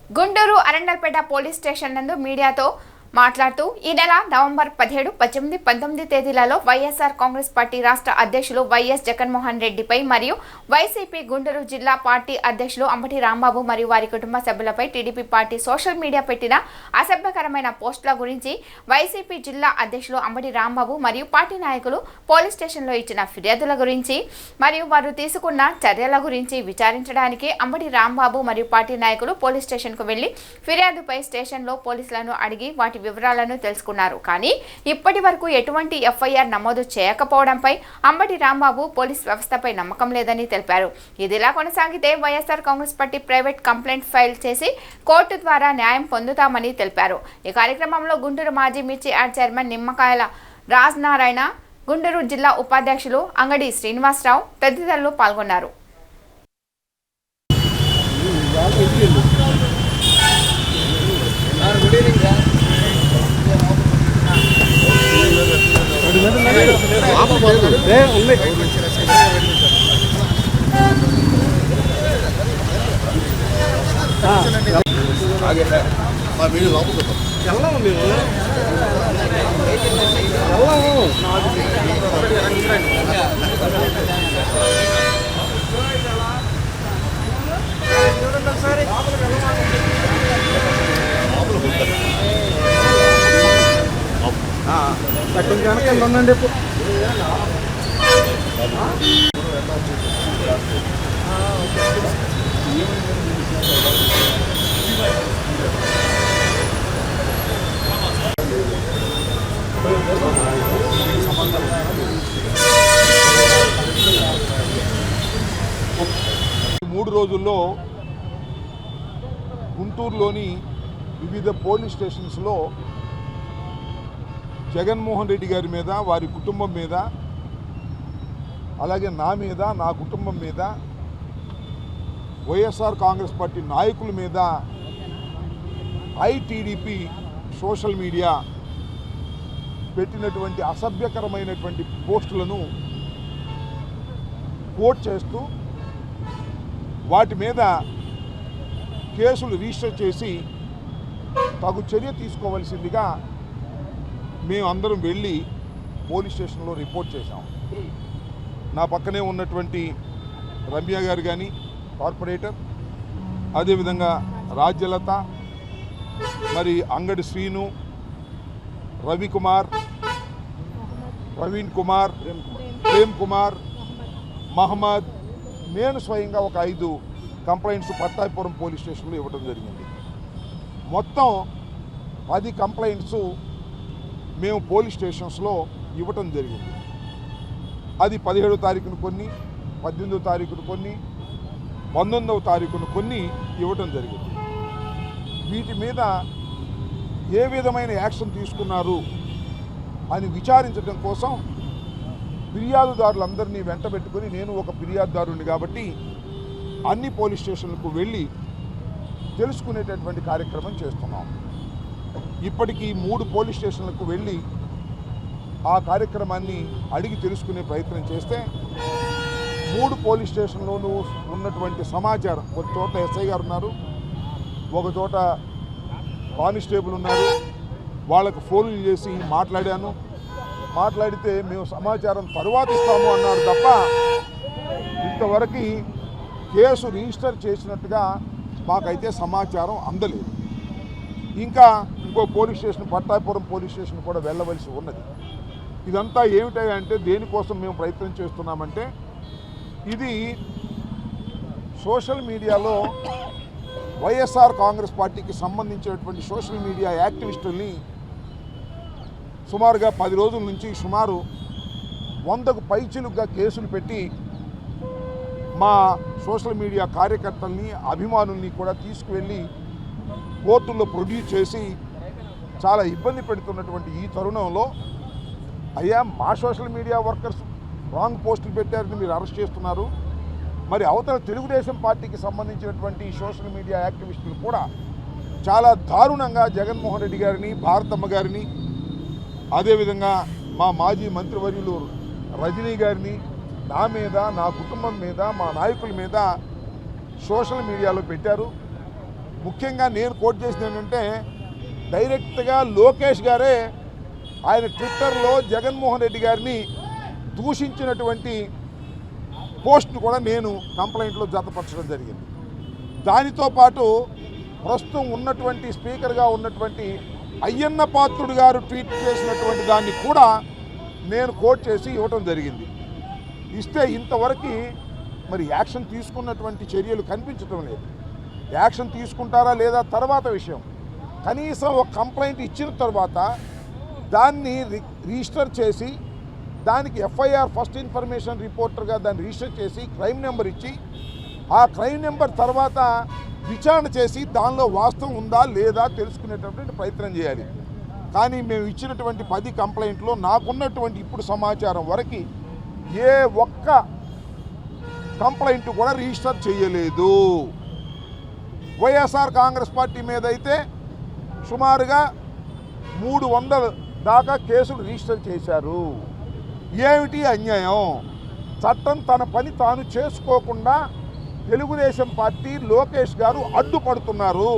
Guntur Arundelpet police station నందు మీడియాతో మాట్లాడుతూ ఈ నెల నవంబర్ 17, 18, 19 తేదీలలో వైఎస్ఆర్ కాంగ్రెస్ పార్టీ రాష్ట్ర అధ్యక్షులు వైఎస్ జగన్మోహన్ రెడ్డిపై మరియు వైసీపీ గుంటూరు జిల్లా పార్టీ అధ్యక్షులు అంబటి రాంబాబు మరియు వారి కుటుంబ సభ్యులపై టీడీపీ పార్టీ సోషల్ మీడియా పెట్టిన అసభ్యకరమైన పోస్టుల గురించి వైసీపీ జిల్లా అధ్యక్షులు అంబటి రాంబాబు మరియు పార్టీ నాయకులు పోలీస్ స్టేషన్లో ఇచ్చిన ఫిర్యాదుల గురించి మరియు వారు తీసుకున్న చర్యల గురించి విచారించడానికి అంబటి రాంబాబు మరియు పార్టీ నాయకులు పోలీస్ స్టేషన్కు వెళ్లి ఫిర్యాదుపై స్టేషన్లో పోలీసులను అడిగి వాటి వివరాలను తెలుసుకున్నారు. కానీ ఇప్పటి వరకు ఎటువంటి ఎఫ్ఐఆర్ నమోదు చేయకపోవడంపై అంబటి రాంబాబు పోలీస్ వ్యవస్థపై నమ్మకం లేదని తెలిపారు. ఇదిలా కొనసాగితే YSR Congress party private complaint file చేసి కోర్టు ద్వారా న్యాయం పొందుతామని తెలిపారు. ఈ కార్యక్రమంలో గుంటూరు మాజీ మిర్చి యార్డ్ చైర్మన్ నిమ్మకాయల రాజనారాయణ, గుంటూరు జిల్లా ఉపాధ్యక్షులు అంగడి శ్రీనివాసరావు తదితరులు పాల్గొన్నారు. మూడు రోజుల్లో గుంటూరులోని వివిధ పోలీస్ స్టేషన్స్లో జగన్మోహన్ రెడ్డి గారి మీద, వారి కుటుంబం మీద, అలాగే నా మీద, నా కుటుంబం మీద, వైఎస్ఆర్ కాంగ్రెస్ పార్టీ నాయకుల మీద ఐటీడీపీ సోషల్ మీడియా పెట్టినటువంటి అసభ్యకరమైనటువంటి పోస్టులను కోట్ చేస్తూ వాటి మీద కేసులు రిజిస్టర్ చేసి తగు చర్య తీసుకోవాల్సిందిగా మేమందరం వెళ్ళి పోలీస్ స్టేషన్లో రిపోర్ట్ చేశాం. నా పక్కనే ఉన్నటువంటి రమ్య గారు కానీ కార్పొరేటర్, అదేవిధంగా రాజ్యలత, మరి అంగడి శ్రీను, రవికుమార్, ప్రవీణ్ కుమార్, ప్రేమ్ కుమార్, మహమ్మద్, నేను స్వయంగా ఒక 5 కంప్లైంట్స్ పట్టాభిపురం పోలీస్ స్టేషన్లో ఇవ్వడం జరిగింది. మొత్తం 10 కంప్లైంట్స్ మేము పోలీస్ స్టేషన్స్లో ఇవ్వటం జరిగింది. అది 17వ తారీఖున కొన్ని, 18వ తారీఖున కొన్ని, 19వ తారీఖున కొన్ని ఇవ్వటం జరిగింది. వీటి మీద ఏ విధమైన యాక్షన్ తీసుకున్నారు అని విచారించడం కోసం ఫిర్యాదుదారులందరినీ వెంటబెట్టుకొని, నేను ఒక ఫిర్యాదుదారుని కాబట్టి అన్ని పోలీస్ స్టేషన్లకు వెళ్ళి తెలుసుకునేటటువంటి కార్యక్రమం చేస్తున్నాం. ఇప్పటికీ 3 పోలీస్ స్టేషన్లకు వెళ్ళి ఆ కార్యక్రమాన్ని అడిగి తెలుసుకునే ప్రయత్నం చేస్తే 3 పోలీస్ స్టేషన్లోనూ ఉన్నటువంటి సమాచారం, ఒక చోట ఎస్ఐ గారు ఉన్నారు, ఒక చోట కానిస్టేబుల్ ఉన్నారు, వాళ్ళకు ఫోన్లు చేసి మాట్లాడితే మేము సమాచారం తరువాత ఇస్తాము అన్నారు తప్ప ఇంతవరకు కేసు రిజిస్టర్ చేసినట్టుగా మాకైతే సమాచారం అందలేదు. ఇంకా ఇంకో police station, Pattabhipuram police station కూడా వెళ్ళవలసి ఉన్నది. ఇదంతా ఏమిటంటే దేనికోసం మేము ప్రయత్నం చేస్తున్నామంటే, ఇది సోషల్ మీడియాలో వైఎస్ఆర్ కాంగ్రెస్ పార్టీకి సంబంధించినటువంటి సోషల్ మీడియా యాక్టివిస్టుల్ని సుమారుగా 10 రోజుల నుంచి సుమారు 100కు పైచిలుగా కేసులు పెట్టి మా సోషల్ మీడియా కార్యకర్తల్ని, అభిమానుల్ని కూడా తీసుకువెళ్ళి కోర్టుల్లో ప్రొడ్యూస్ చేసి చాలా ఇబ్బంది పెడుతున్నటువంటి ఈ తరుణంలో, అయ్యా మా సోషల్ మీడియా వర్కర్స్ రాంగ్ పోస్టులు పెట్టారని మీరు అరెస్ట్ చేస్తున్నారు, మరి అవతల తెలుగుదేశం పార్టీకి సంబంధించినటువంటి సోషల్ మీడియా యాక్టివిస్టులు కూడా చాలా దారుణంగా జగన్మోహన్ రెడ్డి గారిని, భారతమ్మ గారిని, అదేవిధంగా మా మాజీ మంత్రివర్యులు రజనీ గారిని, నా మీద, నా కుటుంబం మీద, మా నాయకుల మీద సోషల్ మీడియాలో పెట్టారు. ముఖ్యంగా నేను కోట్ చేసింది ఏంటంటే డైరెక్ట్గా లోకేష్ గారే ఆయన ట్విట్టర్లో జగన్మోహన్ రెడ్డి గారిని దూషించినటువంటి పోస్ట్ను కూడా నేను కంప్లైంట్లో జతపరచడం జరిగింది. దానితో పాటు ప్రస్తుతం ఉన్నటువంటి స్పీకర్గా ఉన్నటువంటి అయ్యన్న పాత్రుడు గారు ట్వీట్ చేసినటువంటి దాన్ని కూడా నేను కోట్ చేసి ఇవ్వటం జరిగింది. ఇస్తే ఇంతవరకు మరి యాక్షన్ తీసుకున్నటువంటి చర్యలు కనిపించడం లేదు. యాక్షన్ తీసుకుంటారా లేదా తర్వాత విషయం. కనీసం ఒక కంప్లైంట్ ఇచ్చిన తర్వాత దాన్ని రిజిస్టర్ చేసి దానికి ఎఫ్ఐఆర్ ఫస్ట్ ఇన్ఫర్మేషన్ రిపోర్టర్గా దాన్ని రిజిస్టర్ చేసి క్రైమ్ నెంబర్ ఇచ్చి ఆ క్రైమ్ నెంబర్ తర్వాత విచారణ చేసి దానిలో వాస్తవం ఉందా లేదా తెలుసుకునేటటువంటి ప్రయత్నం చేయాలి. కానీ మేము ఇచ్చినటువంటి 10 కంప్లైంట్లో నాకున్నటువంటి ఇప్పుడు సమాచారం వరకు ఏ ఒక్క కంప్లైంట్ కూడా రిజిస్టర్ చేయలేదు. వైఎస్ఆర్ కాంగ్రెస్ పార్టీ మీద అయితే సుమారుగా 300 దాకా కేసులు రిజిస్టర్ చేశారు. ఏమిటి అన్యాయం? చట్టం తన పని తాను చేసుకోకుండా తెలుగుదేశం పార్టీ లోకేష్ గారు అడ్డుపడుతున్నారు.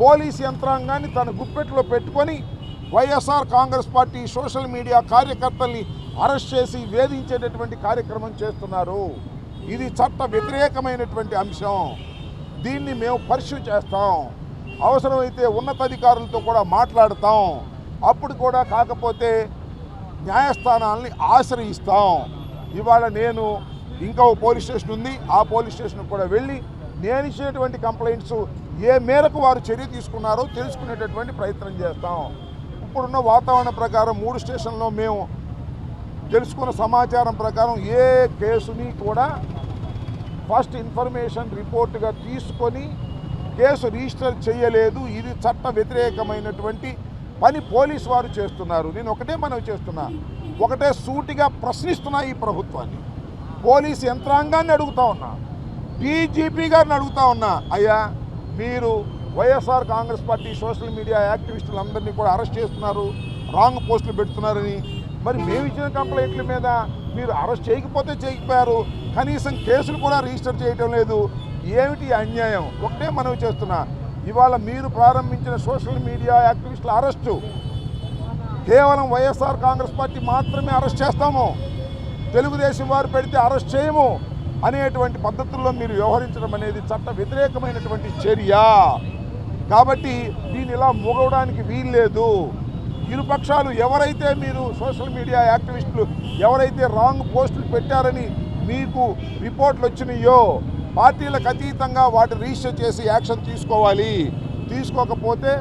పోలీస్ యంత్రాంగాన్ని తన గుప్పెట్లో పెట్టుకొని YSR Congress party social media కార్యకర్తల్ని అరెస్ట్ చేసి వేధించేటటువంటి కార్యక్రమం చేస్తున్నారు. ఇది చట్ట వ్యతిరేకమైనటువంటి అంశం. దీన్ని మేము పర్స్యూ చేస్తాం. అవసరమైతే ఉన్నతాధికారులతో కూడా మాట్లాడతాం. అప్పుడు కూడా కాకపోతే న్యాయస్థానాలని ఆశ్రయిస్తాం. ఇవాళ నేను ఇంకా ఓ పోలీస్ స్టేషన్ ఉంది, ఆ పోలీస్ స్టేషన్కి కూడా వెళ్ళి నేను ఇచ్చినటువంటి కంప్లైంట్స్ ఏ మేరకు వారు చర్య తీసుకున్నారో తెలుసుకునేటటువంటి ప్రయత్నం చేస్తాం. ఇప్పుడున్న వాతావరణ ప్రకారం 3 స్టేషన్లో మేము తెలుసుకున్న సమాచారం ప్రకారం ఏ కేసుని కూడా ఫస్ట్ ఇన్ఫర్మేషన్ రిపోర్ట్గా తీసుకొని కేసు రిజిస్టర్ చేయలేదు. ఇది చట్ట వ్యతిరేకమైనటువంటి పని పోలీసు వారు చేస్తున్నారు. నేను ఒకటే మనవి చేస్తున్నా, ఒకటే సూటిగా ప్రశ్నిస్తున్నా ఈ ప్రభుత్వాన్ని, పోలీసు యంత్రాంగాన్ని అడుగుతా ఉన్నా, డీజీపీ గారిని అడుగుతా ఉన్నా. అయ్యా, మీరు YSR Congress party social media యాక్టివిస్టులందరినీ కూడా అరెస్ట్ చేస్తున్నారు, రాంగ్ పోస్టులు పెడుతున్నారని. మరి మేము ఇచ్చిన కంప్లైంట్ల మీద మీరు అరెస్ట్ చేయకపోతే చేయకపోయారు, కనీసం కేసులు కూడా రిజిస్టర్ చేయటం లేదు. ఏమిటి అన్యాయం? ఒకటే మనవి చేస్తున్నా, ఇవాళ మీరు ప్రారంభించిన సోషల్ మీడియా యాక్టివిస్టుల అరెస్టు కేవలం వైఎస్ఆర్ కాంగ్రెస్ పార్టీ మాత్రమే అరెస్ట్ చేస్తాము, తెలుగుదేశం వారు పెడితే అరెస్ట్ చేయము అనేటువంటి పద్ధతుల్లో మీరు వ్యవహరించడం అనేది చట్ట వ్యతిరేకమైనటువంటి చర్య. కాబట్టి దీన్ని ఇలా మూగవడానికి వీల్లేదు. ఇరుపక్షాలు ఎవరైతే మీరు సోషల్ మీడియా యాక్టివిస్టులు ఎవరైతే రాంగ్ పోస్టులు పెట్టారని మీకు రిపోర్ట్లు వచ్చినాయో పార్టీలకు అతీతంగా వాటి రిజిస్టర్ చేసి యాక్షన్ తీసుకోవాలి. తీసుకోకపోతే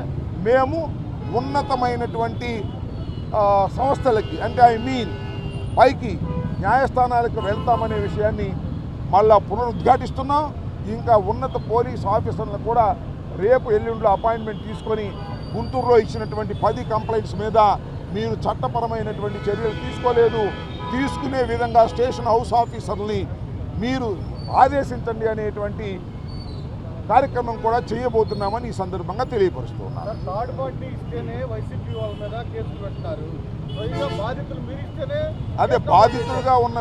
మేము ఉన్నతమైనటువంటి సంస్థలకి అంటే పైకి న్యాయస్థానాలకు వెళ్తామనే విషయాన్ని మళ్ళా పునరుద్ఘాటిస్తున్నాం. ఇంకా ఉన్నత పోలీస్ ఆఫీసర్లను కూడా రేపు ఎల్లుండిలో అపాయింట్మెంట్ తీసుకొని గుంటూరులో ఇచ్చినటువంటి 10 కంప్లైంట్స్ మీద మీరు చట్టపరమైనటువంటి చర్యలు తీసుకోలేదు, తీసుకునే విధంగా స్టేషన్ హౌస్ ఆఫీసర్ని మీరు ఆదేశించండి అనేటువంటి కార్యక్రమం కూడా చేయబోతున్నామని ఈ సందర్భంగా తెలియపరుస్తున్నాను. థర్డ్ పార్టీ ఇస్తేనే వైసీపీ వాళ్ళ మీద కేసులు పెడతారు, బాధితులు మీరు ఇస్తేనే. అదే బాధితులుగా ఉన్న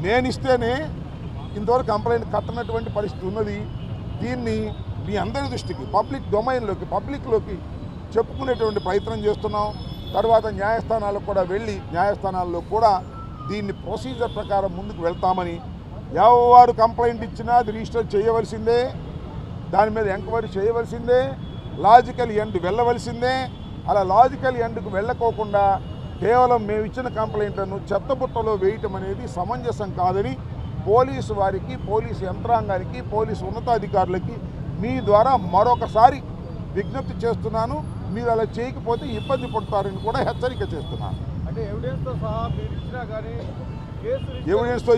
నేను ఇస్తేనే ఇంతవరకు కంప్లైంట్ కట్టనటువంటి పరిస్థితి ఉన్నది. దీన్ని మీ అందరి దృష్టికి పబ్లిక్ డొమైన్లోకి పబ్లిక్లోకి చెప్పుకునేటువంటి ప్రయత్నం చేస్తున్నాం. తర్వాత న్యాయస్థానాలకు కూడా వెళ్ళి న్యాయస్థానాల్లో కూడా దీన్ని ప్రొసీజర్ ప్రకారం ముందుకు వెళ్తామని, ఎవరు కంప్లైంట్ ఇచ్చినా అది రిజిస్టర్ చేయవలసిందే, దాని మీద ఎంక్వైరీ చేయవలసిందే, లాజికల్ ఎండ్ వెళ్ళవలసిందే. అలా లాజికల్ ఎండ్కు వెళ్ళకోకుండా కేవలం మేము ఇచ్చిన కంప్లైంట్లను చెత్తబుట్టలో వేయటం అనేది సమంజసం కాదని పోలీసు వారికి, పోలీసు యంత్రాంగానికి, పోలీసు ఉన్నతాధికారులకి మీ ద్వారా మరొకసారి విజ్ఞప్తి చేస్తున్నాను. మీరు అలా చేయకపోతే ఇబ్బంది పడతారని కూడా హెచ్చరిక చేస్తున్నాను. అంటే ఎవిడెన్స్తో సహా మీరు ఇచ్చినా కానీ ఎవిడెన్స్తో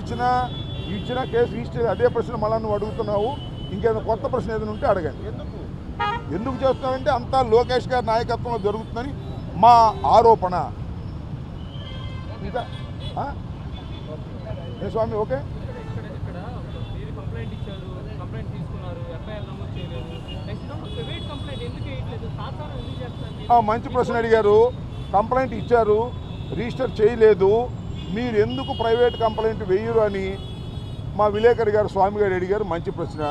ఇచ్చిన కేసు రిజిస్టర్ అదే ప్రశ్న మళ్ళీ నువ్వు అడుగుతున్నావు. ఇంకేదైనా కొత్త ప్రశ్న ఏదైనా ఉంటే అడగండి. ఎందుకు చేస్తున్నారంటే అంతా లోకేష్ గారి నాయకత్వంలో జరుగుతుందని మా ఆరోపణ. ఇంకా ఏ స్వామి ఓకే మంచి ప్రశ్న అడిగారు. కంప్లైంట్ ఇచ్చారు, రిజిస్టర్ చేయలేదు, మీరు ఎందుకు ప్రైవేట్ కంప్లైంట్ వేయరు అని మా విలేకరి గారు స్వామి గారు అడిగారు. మంచి ప్రశ్న.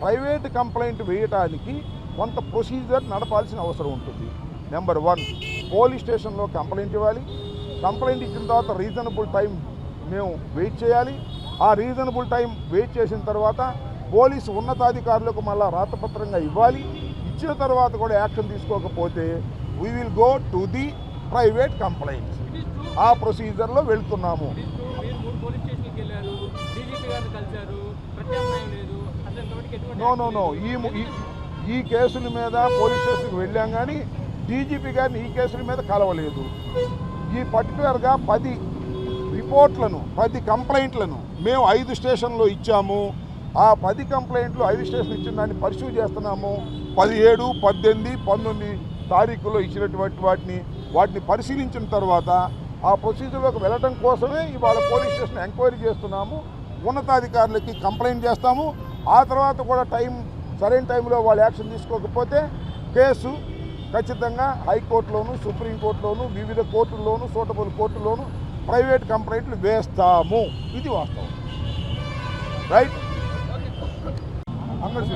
ప్రైవేట్ కంప్లైంట్ వేయటానికి కొంత ప్రొసీజర్ నడపాల్సిన అవసరం ఉంటుంది. నెంబర్ 1, పోలీస్ స్టేషన్లో కంప్లైంట్ ఇవ్వాలి. కంప్లైంట్ ఇచ్చిన తర్వాత రీజనబుల్ టైం మేము వెయిట్ చేయాలి. ఆ రీజనబుల్ టైం వెయిట్ చేసిన తర్వాత పోలీసు ఉన్నతాధికారులకు మళ్ళీ రాతపత్రంగా ఇవ్వాలి. ఇచ్చిన తర్వాత కూడా యాక్షన్ తీసుకోకపోతే we will go to the private complaints. ఆ ప్రొసీజర్లో వెళ్తున్నాము. నో ఈ కేసుల మీద పోలీస్ స్టేషన్కి వెళ్ళాం కానీ డీజీపీ గారిని ఈ కేసుల మీద కలవలేదు. ఈ పర్టికులర్గా 10 రిపోర్ట్లను 10 కంప్లైంట్లను మేము 5 స్టేషన్లో ఇచ్చాము. ఆ 10 కంప్లైంట్లు 5 స్టేషన్లు ఇచ్చిన దాన్ని పర్సూ చేస్తున్నాము. 17, 18, 19 తారీఖులో ఇచ్చినటువంటి వాటిని పరిశీలించిన తర్వాత ఆ ప్రొసీజర్లోకి వెళ్ళడం కోసమే ఇవాళ పోలీస్ స్టేషన్ ఎంక్వైరీ చేస్తున్నాము. ఉన్నతాధికారులకి కంప్లైంట్ చేస్తాము. ఆ తర్వాత కూడా సరైన టైంలో వాళ్ళు యాక్షన్ తీసుకోకపోతే కేసు ఖచ్చితంగా హైకోర్టులోను, సుప్రీంకోర్టులోను, వివిధ కోర్టుల్లోను, సూటబుల్ కోర్టుల్లోను ప్రైవేట్ కంప్లైంట్లు వేస్తాము. ఇది వాస్తవం. రైట్. అంగడి